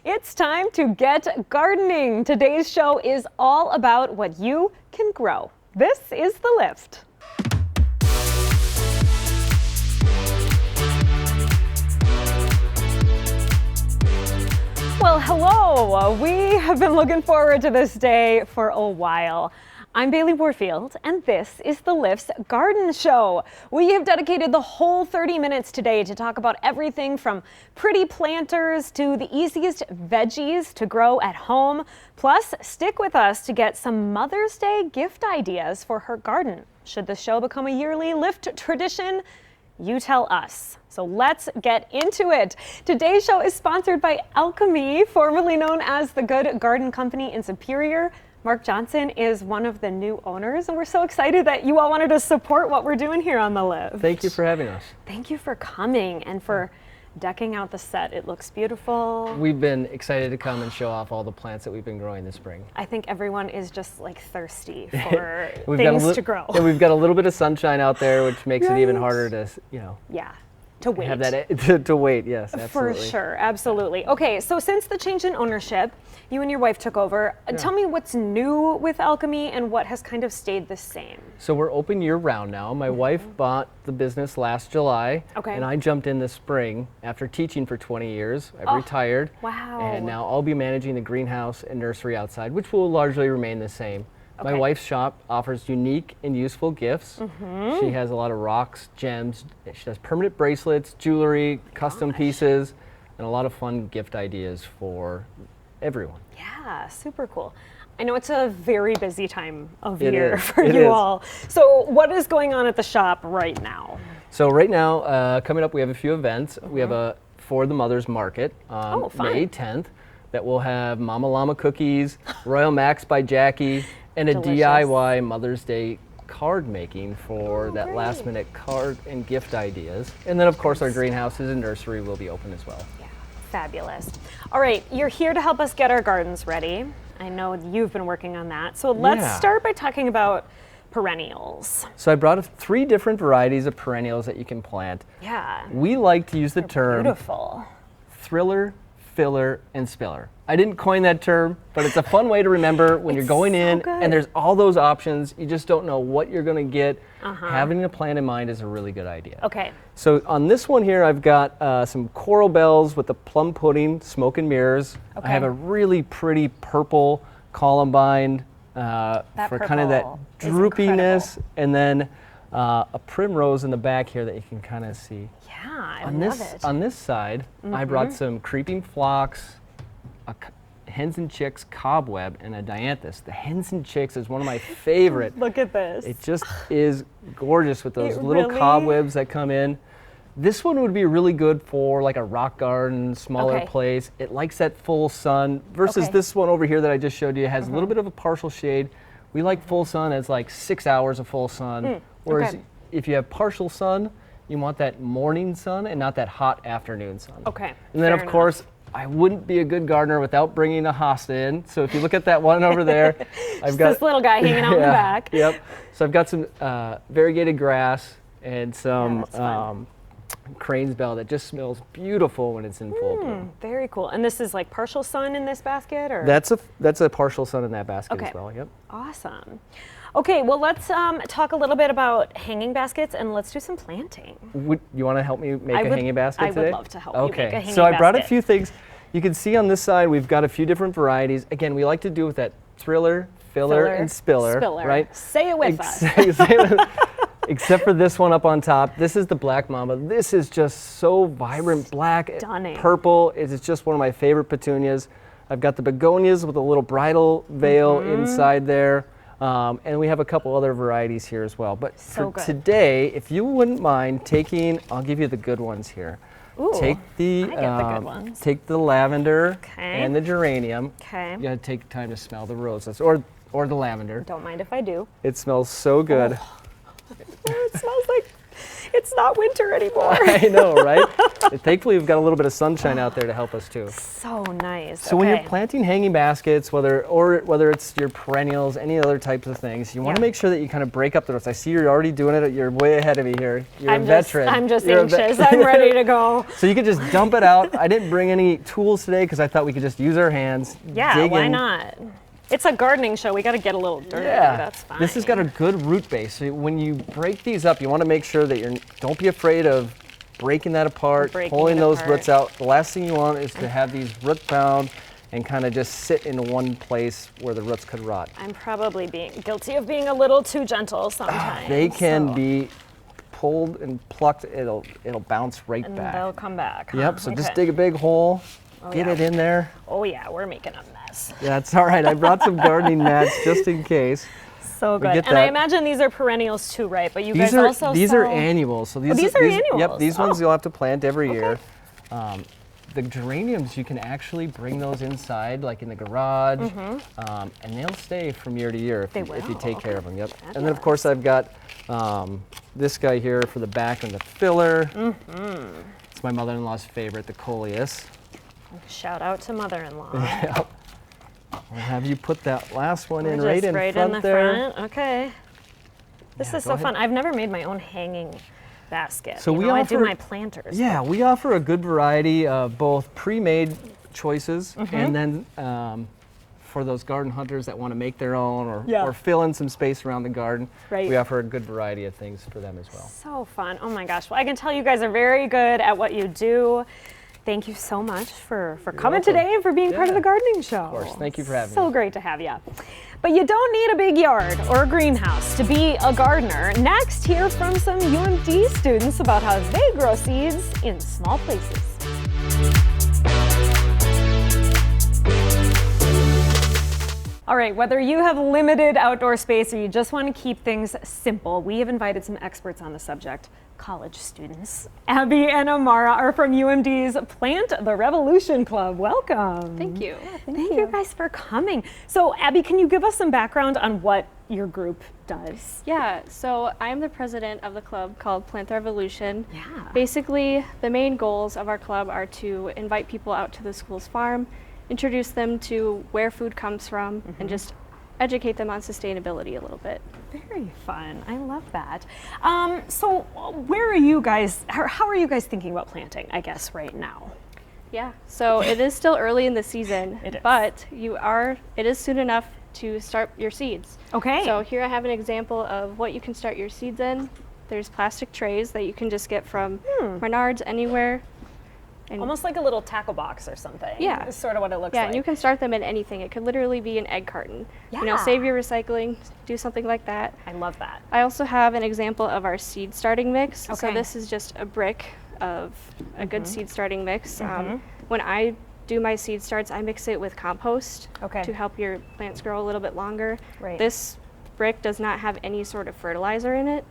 It's time to get gardening. Today's show is all about what you can grow. This is The Lift. Well, hello. We have been looking forward to this day for a while. I'm Bailey Warfield, and this is The Lift's Garden Show. We have dedicated the whole 30 minutes today to talk about everything from pretty planters to the easiest veggies to grow at home. Plus, stick with us to get some Mother's Day gift ideas for her garden. Should the show become a yearly Lift tradition? You tell us. So let's get into it. Today's show is sponsored by Alchemy, formerly known as the Good Garden Company in Superior. Mark Johnson is one of the new owners, and we're so excited that you all wanted to support what we're doing here on The Lift. Thank you for having us. Thank you for coming and for decking out the set. It looks beautiful. We've been excited to come and show off all the plants that we've been growing this spring. I think everyone is just like thirsty for things to grow. And we've got a little bit of sunshine out there, which makes it even harder to, to wait. Have that to wait, yes, absolutely. For sure, absolutely. Okay, so since the change in ownership, you and your wife took over. Tell me what's new with Alchemy and what has kind of stayed the same. So we're open year-round now. My wife bought the business last July, and I jumped in this spring after teaching for 20 years. I've retired, and now I'll be managing the greenhouse and nursery outside, which will largely remain the same. My wife's shop offers unique and useful gifts. She has a lot of rocks, gems. She does permanent bracelets, jewelry, custom pieces, and a lot of fun gift ideas for everyone. Yeah, super cool. I know it's a very busy time of year for you all. So what is going on at the shop right now? So right now, coming up, we have a few events. We have a For the Mothers Market on May 10th that will have Mama Llama cookies, Royal Max by Jackie, and a DIY Mother's Day card making for that last minute card and gift ideas. And then of course our greenhouses and nursery will be open as well. Yeah, fabulous. All right, you're here to help us get our gardens ready. I know you've been working on that. So let's start by talking about perennials. So I brought 3 different varieties of perennials that you can plant. Yeah. We like to use the term beautiful. Thriller, filler, and spiller. I didn't coin that term, but it's a fun way to remember when you're going in and there's all those options. You just don't know what you're going to get. Having a plan in mind is a really good idea. Okay. So on this one here, I've got some coral bells with the plum pudding, smoke and mirrors. I have a really pretty purple columbine for kind of that droopiness, and then a primrose in the back here that you can kind of see. Yeah, I love it. On this side, I brought some creeping phlox, a hens and chicks cobweb, and a dianthus. The hens and chicks is one of my favorite. Look at this. It just is gorgeous with those little cobwebs that come in. This one would be really good for like a rock garden, smaller place. It likes that full sun versus this one over here that I just showed you has a little bit of a partial shade. We like full sun as like 6 hours of full sun. Whereas if you have partial sun, you want that morning sun and not that hot afternoon sun. Okay. And then of course, I wouldn't be a good gardener without bringing a hosta in. So if you look at that one over there, I've got this little guy hanging out in the back. Yep. So I've got some variegated grass and some crane's bell that just smells beautiful when it's in full bloom. Very cool. And this is like partial sun in this basket, or? That's a partial sun in that basket as well. Yep. Awesome. Okay, well, let's talk a little bit about hanging baskets, and let's do some planting. You want to help me make a hanging basket today? I would love to help you make a hanging basket. So I brought a few things. You can see on this side, we've got a few different varieties. Again, we like to do with that thriller, filler, and spiller, right? Say it with us. Except for this one up on top. This is the Black Mamba. This is just so vibrant, black, purple. It's just one of my favorite petunias. I've got the begonias with a little bridal veil inside there. And we have a couple other varieties here as well. But for today, if you wouldn't mind taking, I'll give you the good ones here. Ooh, take the good ones. Take the lavender and the geranium. Okay. You gotta take time to smell the roses or the lavender. Don't mind if I do. It smells so good. It smells like It's not winter anymore. I know, right? Thankfully, we've got a little bit of sunshine out there to help us too. So nice. So when you're planting hanging baskets, whether it's your perennials, any other types of things, you want to make sure that you kind of break up the roots. I see you're already doing it. You're way ahead of me here. You're a veteran. I'm just anxious. I'm ready to go. So you could just dump it out. I didn't bring any tools today because I thought we could just use our hands. Yeah, why not? It's a gardening show. We got to get a little dirty. Yeah, that's fine. This has got a good root base. So when you break these up, you want to make sure that don't be afraid of breaking that apart, pulling those roots out. The last thing you want is to have these root bound and kind of just sit in one place where the roots could rot. I'm probably being guilty of being a little too gentle sometimes. They can be pulled and plucked. It'll bounce right back. They'll come back. Yep. So just dig a big hole. Get it in there. Oh yeah, we're making a mess. That's all right. I brought some gardening mats just in case. So good. And I imagine these are perennials too, right? But these are annuals. So these are annuals. Yep. These ones you'll have to plant every year. The geraniums, you can actually bring those inside, like in the garage, and they'll stay from year to year if you take care of them. Yep. And then of course I've got this guy here for the back and the filler. It's my mother-in-law's favorite, the coleus. Shout out to mother-in-law. Yep. I'll have you put that last one in right in front there. Okay. This is so fun. I've never made my own hanging basket. So I do my planters. Yeah, we offer a good variety of both pre-made choices and then for those garden hunters that want to make their own or fill in some space around the garden, we offer a good variety of things for them as well. So fun. Oh my gosh. Well, I can tell you guys are very good at what you do. Thank you so much for coming today and for being part of the gardening show. Of course. Thank you for having me. So great to have you. But you don't need a big yard or a greenhouse to be a gardener. Next, hear from some UMD students about how they grow seeds in small places. All right, whether you have limited outdoor space or you just want to keep things simple, we have invited some experts on the subject. College students. Abby and Amara are from UMD's Plant the Revolution Club. Welcome. Thank you. Yeah, thank you guys for coming. So Abby, can you give us some background on what your group does? Yeah, so I'm the president of the club called Plant the Revolution. Yeah. Basically, the main goals of our club are to invite people out to the school's farm, introduce them to where food comes from, and just educate them on sustainability a little bit. Very fun. I love that. So where are you guys, how are you guys thinking about planting, I guess, right now? Yeah, so it is still early in the season, but it is soon enough to start your seeds. Okay. So here I have an example of what you can start your seeds in. There's plastic trays that you can just get from Menards, anywhere. And almost like a little tackle box or something. Yeah. Is sort of what it looks like. Yeah, and you can start them in anything. It could literally be an egg carton. Yeah. You know, save your recycling, do something like that. I love that. I also have an example of our seed starting mix. Okay. So this is just a brick of a good seed starting mix. When I do my seed starts, I mix it with compost to help your plants grow a little bit longer. Right. This brick does not have any sort of fertilizer in it.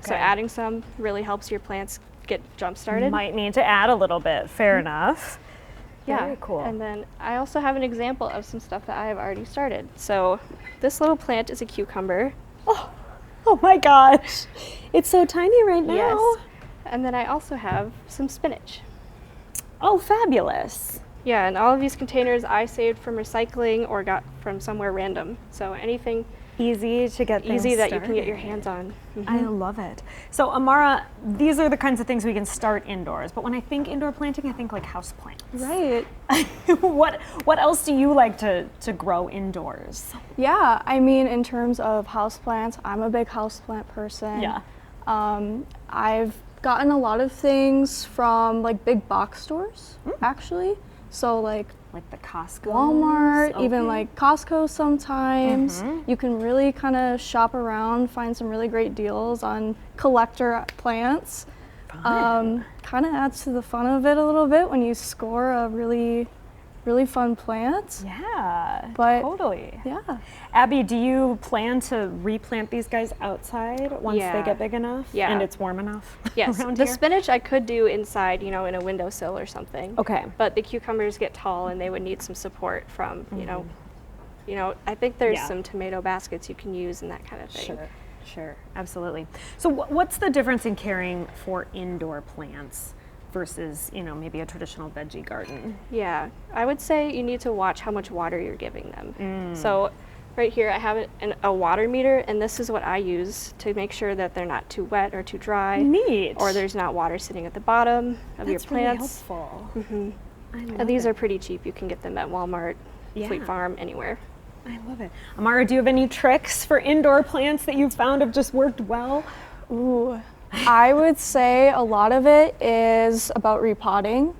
So adding some really helps your plants get jump started. Might need to add a little bit. Fair enough. Yeah. Very cool. And then I also have an example of some stuff that I have already started. So this little plant is a cucumber. Oh my gosh. It's so tiny right now. Yes. And then I also have some spinach. Oh, fabulous. Yeah, and all of these containers I saved from recycling or got from somewhere random. So anything easy to get things that started. you can get your hands on. I love it. So Amara, these are the kinds of things we can start indoors, but when I think indoor planting, I think like house plants. Right. What else do you like to grow indoors? Yeah, I mean, in terms of houseplants, I'm a big houseplant person. Yeah. I've gotten a lot of things from like big box stores, actually. So like the Costco, Walmart, even like Costco sometimes. You can really kind of shop around, find some really great deals on collector plants. Kind of adds to the fun of it a little bit when you score a really fun plant. Yeah, but totally. Yeah. Abby, do you plan to replant these guys outside once they get big enough? Yeah. And it's warm enough? Yes. Around The here? spinach I could do inside, you know, in a windowsill or something. Okay. But the cucumbers get tall and they would need some support from, you know, I think there's some tomato baskets you can use and that kind of thing. Sure. Sure, absolutely. So what's the difference in caring for indoor plants versus, you know, maybe a traditional veggie garden? Yeah, I would say you need to watch how much water you're giving them. So right here I have a water meter, and this is what I use to make sure that they're not too wet or too dry. Neat. Or there's not water sitting at the bottom of your That's really plants. helpful. And these are pretty cheap. You can get them at Walmart, Fleet Farm, anywhere. I love it. Amara, do you have any tricks for indoor plants that you've found have just worked well? Ooh, I would say a lot of it is about repotting.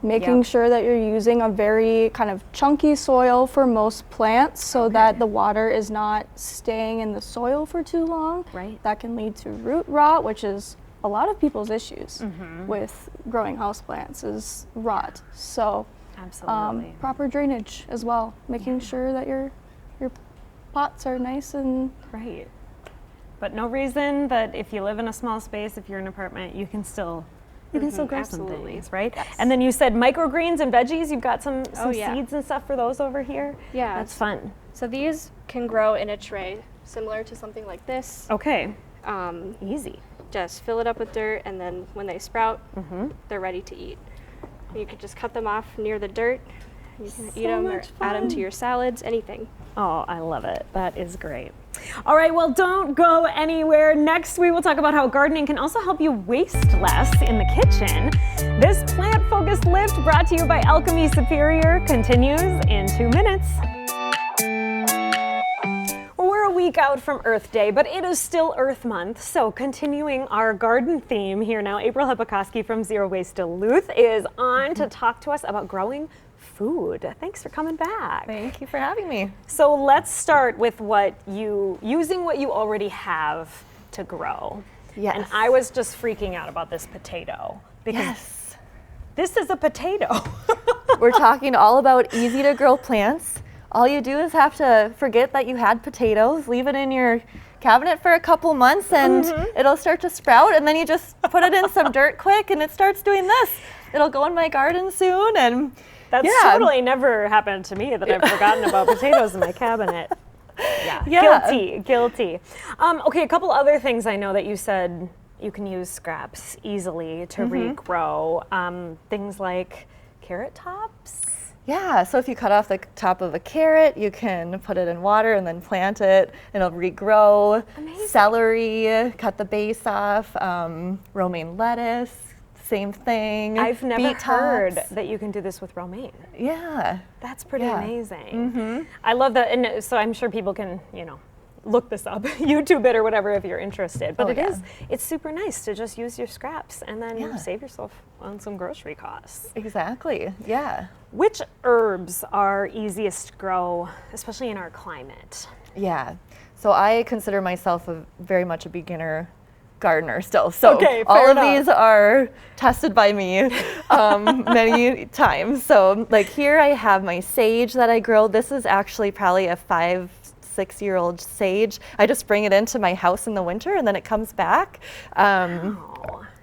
Making sure that you're using a very kind of chunky soil for most plants so that the water is not staying in the soil for too long. Right. That can lead to root rot, which is a lot of people's issues with growing houseplants is rot. So Absolutely. proper drainage as well, making sure that your pots are nice and Right. But no reason that if you live in a small space, if you're in an apartment, you can still grow some absolutely. things, right? Yes. And then you said microgreens and veggies. You've got some yeah. seeds and stuff for those over here. Yeah. That's fun. So these can grow in a tray, similar to something like this. Okay. Um, Easy. just fill it up with dirt, and then when they sprout, they're ready to eat. You could just cut them off near the dirt. You can eat them or add them to your salads, anything. Oh, I love it. That is great. All right, well, don't go anywhere. Next, we will talk about how gardening can also help you waste less in the kitchen. This plant-focused lift brought to you by Alchemy Superior continues in 2 minutes. We're a week out from Earth Day, but it is still Earth Month, so continuing our garden theme here now, April Hepikoski from Zero Waste Duluth is on to talk to us about growing food. Thanks for coming back. Thank you for having me. So let's start with using what you already have to grow. Yes. And I was just freaking out about this potato because this is a potato. We're talking all about easy to grow plants. All you do is have to forget that you had potatoes, leave it in your cabinet for a couple months, and it'll start to sprout, and then you just put it in some dirt quick and it starts doing this. It'll go in my garden soon, and That's totally never happened to me, that I've forgotten about potatoes in my cabinet. Guilty. Okay, a couple other things I know that you said you can use scraps easily to regrow. Things like carrot tops. yeah, so if you cut off the top of a carrot, you can put it in water and then plant it, and it'll regrow. Amazing. Celery, cut the base off. Romaine lettuce, same thing. I've never Beet heard tops. that you can do this with romaine. Yeah. That's pretty amazing. I love that, and so I'm sure people can, look this up, YouTube it or whatever if you're interested. But it's super nice to just use your scraps and then save yourself on some grocery costs. Exactly, yeah. Which herbs are easiest to grow, especially in our climate? Yeah, so I consider myself very much a beginner gardener still. So Okay, all fair of enough. these are tested by me many times. So like here I have my sage that I grow. This is actually probably a 5-6-year-old sage. I just bring it into my house in the winter and then it comes back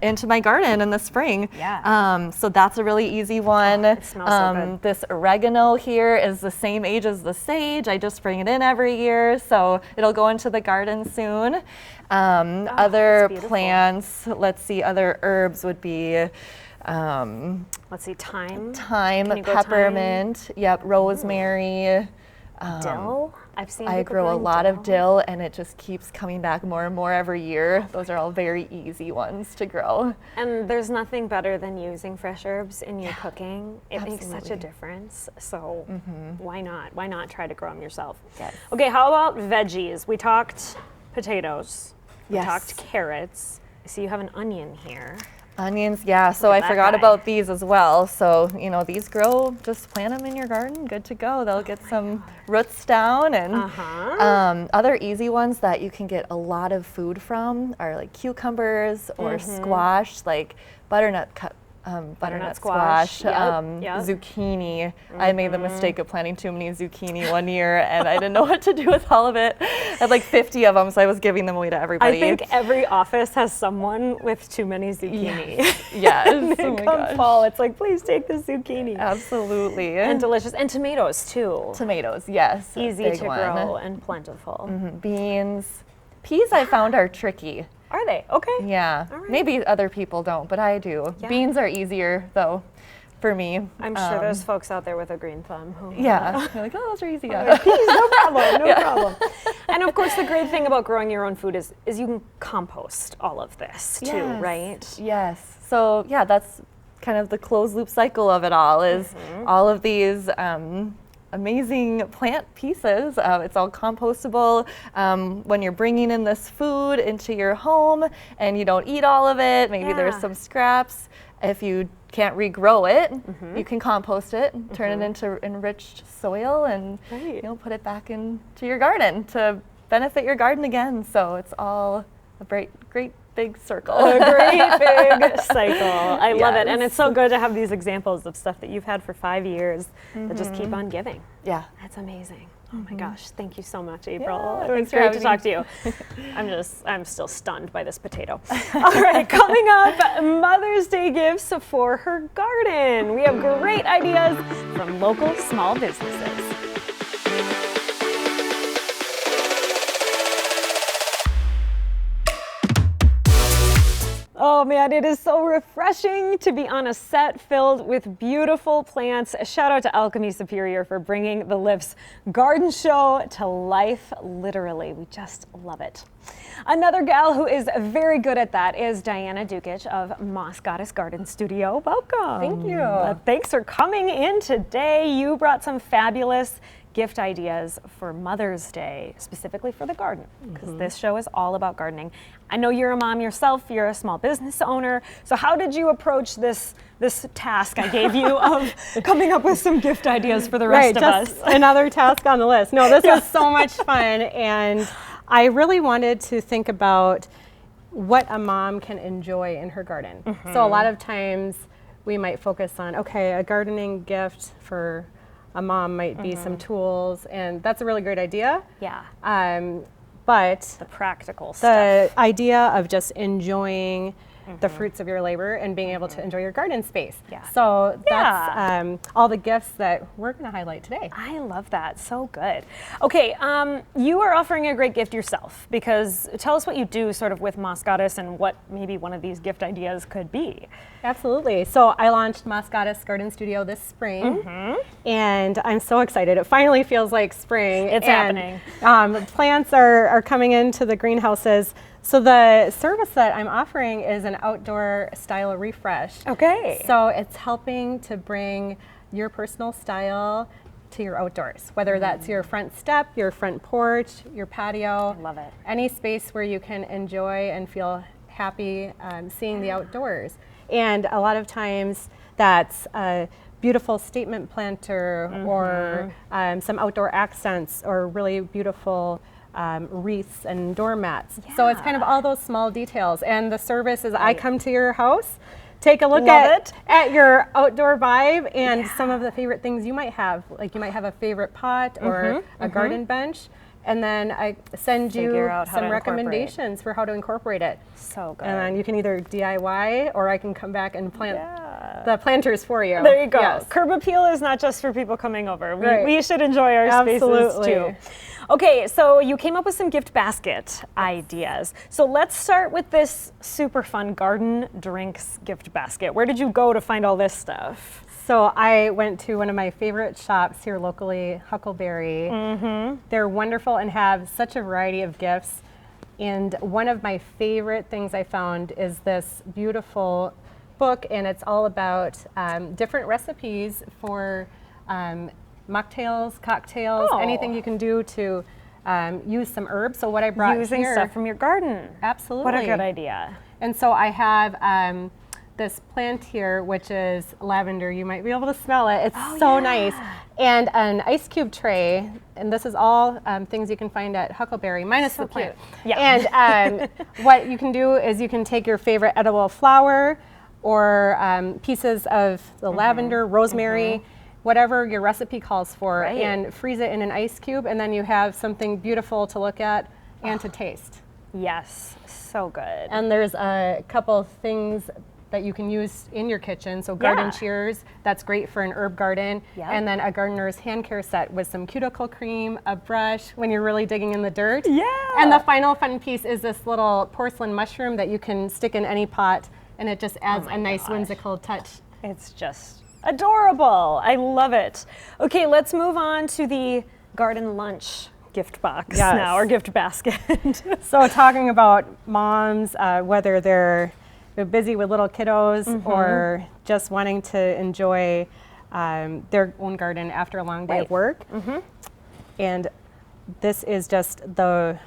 into my garden in the spring. Yeah. So that's a really easy one. It smells so good. This oregano here is the same age as the sage. I just bring it in every year, so it'll go into the garden soon. Other beautiful. plants, let's see, other herbs would be Let's see, thyme. thyme, Can you go peppermint, rosemary. Dill. I've seen I people grow a growing lot of dill, and it just keeps coming back more and more every year. Those are all very easy ones to grow. And there's nothing better than using fresh herbs in your cooking. It makes such a absolutely. difference. So why not? Why not try to grow them yourself? Yes. Okay, how about veggies? We talked potatoes. We Yes. talked carrots. I see you have an onion here. Onions, yeah, so Look I at that forgot guy. about these as well. So, these grow, just plant them in your garden, good to go. They'll get some roots down. And other easy ones that you can get a lot of food from are like cucumbers or squash, like butternut squash, Yep. zucchini. I made the mistake of planting too many zucchini one year, and I didn't know what to do with all of it. I had like 50 of them, so I was giving them away to everybody. I think every office has someone with too many zucchini. Yes. And Oh they my come gosh. fall, it's like, please take the zucchini. Absolutely. And delicious. And tomatoes too. Tomatoes, yes. Easy big to one. grow and plentiful. Beans, Peas I found are tricky. Are they? Okay. Yeah. All right. Maybe other people don't, but I do. Yeah. Beans are easier though for me. I'm sure there's folks out there with a green thumb who Yeah. You're like, oh, those are easy. peas, no problem, no problem. And of course, the great thing about growing your own food is you can compost all of this too, right? Yes. So yeah, that's kind of the closed loop cycle of it all. Is all of these amazing plant pieces. It's all compostable. When you're bringing in this food into your home and you don't eat all of it, maybe there's some scraps. If you can't regrow it, you can compost it, turn it into enriched soil, and put it back into your garden to benefit your garden again. So it's all a great big circle. A great big cycle. I love it. And it's so good to have these examples of stuff that you've had for 5 years that just keep on giving. Yeah. That's amazing. Oh my gosh, thank you so much, April. Yeah, it was great to talk to you. I'm still stunned by this potato. All right, coming up, Mother's Day gifts for her garden. We have great ideas from local small businesses. Oh man, it is so refreshing to be on a set filled with beautiful plants. Shout out to Alchemy Superior for bringing the Lifts garden show to life, literally. We just love it. Another gal who is very good at that is Diana Dukic of Moss Goddess Garden Studio. Welcome. Thank you. Thanks for coming in today. You brought some fabulous gift ideas for Mother's Day, specifically for the garden, because this show is all about gardening. I know you're a mom yourself, you're a small business owner, so how did you approach this task I gave you of coming up with some gift ideas for the rest of us? Another task on the list. No, this was so much fun, and I really wanted to think about what a mom can enjoy in her garden. So a lot of times we might focus on, okay, a gardening gift for a mom might be some tools, and that's a really great idea. Yeah. But the practical the stuff. idea of just enjoying the fruits of your labor and being able to enjoy your garden space. Yeah. So that's all the gifts that we're going to highlight today. I love that. So good. Okay, you are offering a great gift yourself, because tell us what you do sort of with Moss Goddess and what maybe one of these gift ideas could be. Absolutely. So I launched Moss Goddess Garden Studio this spring, and I'm so excited. It finally feels like spring. It's happening. Plants are coming into the greenhouses. So the service that I'm offering is an outdoor style refresh. Okay. So it's helping to bring your personal style to your outdoors, whether that's your front step, your front porch, your patio. I love it. Any space where you can enjoy and feel happy seeing the outdoors. And a lot of times that's a beautiful statement planter or some outdoor accents or really beautiful wreaths and doormats. So it's kind of all those small details. And the service is I come to your house, take a look at your outdoor vibe and some of the favorite things you might have. Like you might have a favorite pot or a garden bench. And then I send you some recommendations for how to incorporate it. So good. And then you can either DIY or I can come back and plant the planters for you. There you go. Yes. Curb appeal is not just for people coming over. We should enjoy our spaces too. Okay, so you came up with some gift basket ideas. So let's start with this super fun garden drinks gift basket. Where did you go to find all this stuff? So I went to one of my favorite shops here locally, Huckleberry. They're wonderful and have such a variety of gifts. And one of my favorite things I found is this beautiful book, and it's all about different recipes for mocktails, cocktails, anything you can do to use some herbs. So what I brought Using stuff from your garden. Absolutely. What a good idea. And so I have this plant here, which is lavender. You might be able to smell it. It's so nice. And an ice cube tray, and this is all things you can find at Huckleberry, minus the plant. Yeah. And what you can do is you can take your favorite edible flower or pieces of the lavender, rosemary, whatever your recipe calls for, and freeze it in an ice cube, and then you have something beautiful to look at and to taste. Yes, so good. And there's a couple things that you can use in your kitchen. So garden shears, that's great for an herb garden. Yep. And then a gardener's hand care set with some cuticle cream, a brush when you're really digging in the dirt. Yeah. And the final fun piece is this little porcelain mushroom that you can stick in any pot, and it just adds a nice whimsical touch. It's just adorable. I love it. Okay, let's move on to the garden lunch gift box now, or gift basket. So talking about moms, whether they're busy with little kiddos or just wanting to enjoy their own garden after a long day of work. And this is just the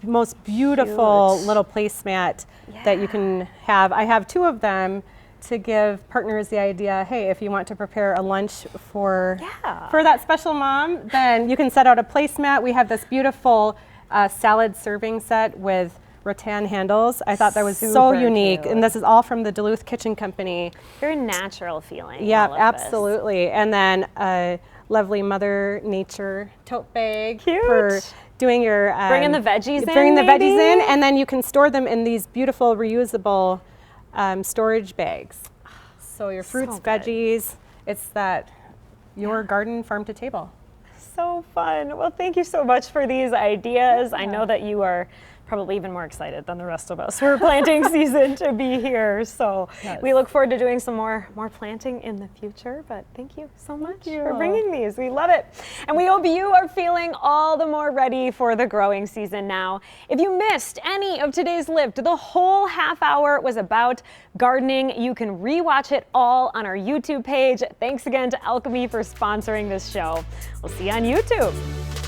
most beautiful little placemat that you can have. I have 2 of them to give partners the idea, hey, if you want to prepare a lunch for that special mom, then you can set out a placemat. We have this beautiful salad serving set with rattan handles. I thought that was so unique. Cute. And this is all from the Duluth Kitchen Company. Very natural feeling. Yeah, absolutely. And then a lovely Mother Nature tote bag for doing your bringing the veggies in. Bringing the veggies in, and then you can store them in these beautiful reusable storage bags. So your fruits, veggies, it's that your garden farm to table. So fun. Well, thank you so much for these ideas. I know that you are probably even more excited than the rest of us for planting season to be here. So we look forward to doing some more planting in the future. But thank you so much for bringing these. We love it. And we hope you are feeling all the more ready for the growing season now. If you missed any of today's Lift, the whole half hour was about gardening. You can rewatch it all on our YouTube page. Thanks again to Alchemy for sponsoring this show. We'll see you on YouTube.